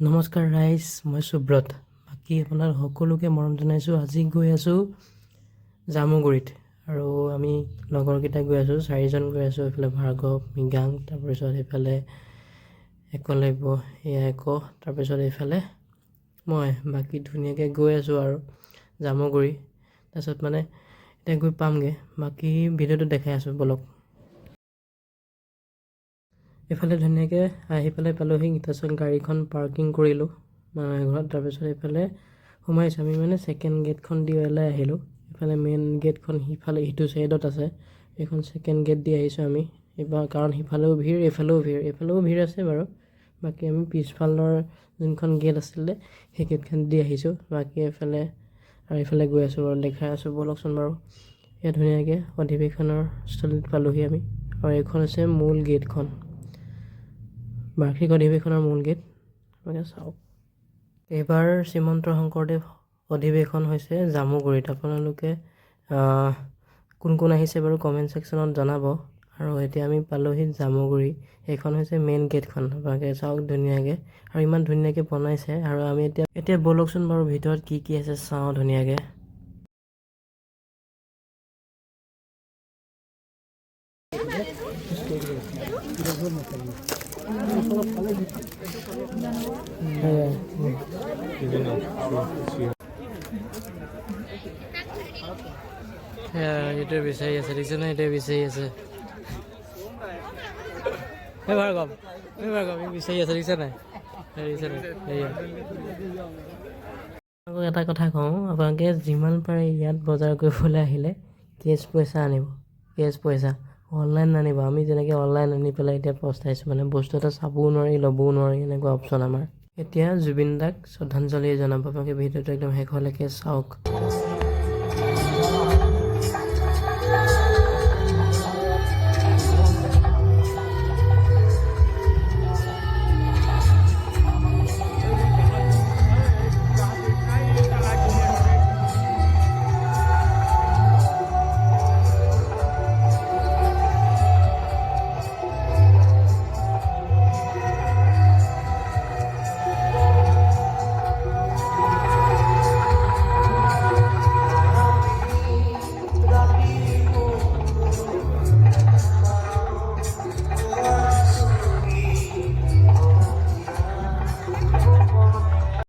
নমস্কাৰ ৰাইজ, মই সুব্ৰত। বাকী আপোনাৰ সকলোকে মৰম জনাইছোঁ। আজি গৈ আছোঁ জামুগুৰিত আৰু আমি লগৰকেইটা গৈ আছোঁ, 4জন গৈ আছোঁ। এইফালে ভাৰ্গৱ, মৃগাং, তাৰপিছত এইফালে একলব্য, তাৰপিছত এইফালে মই। বাকী ধুনীয়াকৈ গৈ আছোঁ আৰু জামুগুৰি। তাৰপিছত মানে এতিয়া গৈ পামগৈ। বাকী ভিডিঅ'টো দেখাই আছোঁ বলক। এইফালে ধুনীয়াকৈ আহি পেলাই পালোহি। তাৰপিছত গাড়ীখন পাৰ্কিং কৰিলোঁ মানুহ ঘৰত। তাৰপিছত এইফালে সোমাইছোঁ। আমি মানে ছেকেণ্ড গেটখন দি ওলাই আহিলোঁ। এইফালে মেইন গেটখন সিটো ছাইডত আছে। এইখন ছেকেণ্ড গেট দি আহিছোঁ আমি এইবাৰ, কাৰণ সিফালেও ভিৰ, এইফালেও ভিৰ আছে বাৰু। বাকী আমি পিছফালৰ যোনখন গেট আছিলে সেই গেটখন দি আহিছোঁ। বাকী এইফালে আৰু এইফালে গৈ আছোঁ বাৰু, দেখাই আছোঁ বলকচোন বাৰু। ইয়াত ধুনীয়াকৈ অধিৱেশনৰ স্থলীত পালোহি আমি। আৰু এইখন হৈছে মূল গেটখন, বাৰ্ষিক অধিৱেশনৰ মূল গেট। আপোনালোকে চাওক, এইবাৰ শ্ৰীমন্ত শংকৰদেৱ অধিৱেশন হৈছে জামুগুৰিত। আপোনালোকে কোন কোন আহিছে বাৰু কমেণ্ট ছেকশ্যনত জনাব। আৰু এতিয়া আমি পালোহি জামুগুৰি। এইখন হৈছে মেইন গেটখন। আপোনালোকে চাওক ধুনীয়াকৈ, আৰু ইমান ধুনীয়াকৈ বনাইছে। আৰু আমি এতিয়া বলকচোন বাৰু ভিতৰত কি কি আছে চাওঁ ধুনীয়াকৈ। এইটোৱে বিচাৰি আছে, দেখিছে নে? এইটোৱে বিচাৰি আছে। ভাৰ্গৱ বিচাৰি আছে, দেখিছে নাই? আপোনালোকক এটা কথা কওঁ, আপোনালোকে যিমান পাৰে ইয়াত বজাৰ কৰিবলৈ আহিলে কেছ পইচা আনিব। কেছ পইচা অনলাইন নানিব। আমি যেনেকৈ অনলাইন আনি পেলাই এতিয়া পস্তাইছোঁ, মানে বস্তু এটা চাবও নোৱাৰি, ল'বও নোৱাৰি, এনেকুৱা অপশ্যন আমাৰ। এতিয়া জুবিন দাক শ্ৰদ্ধাঞ্জলি জনাব। আপোনালোকে ভিডিঅ'টো একদম শেষলৈকে চাওক।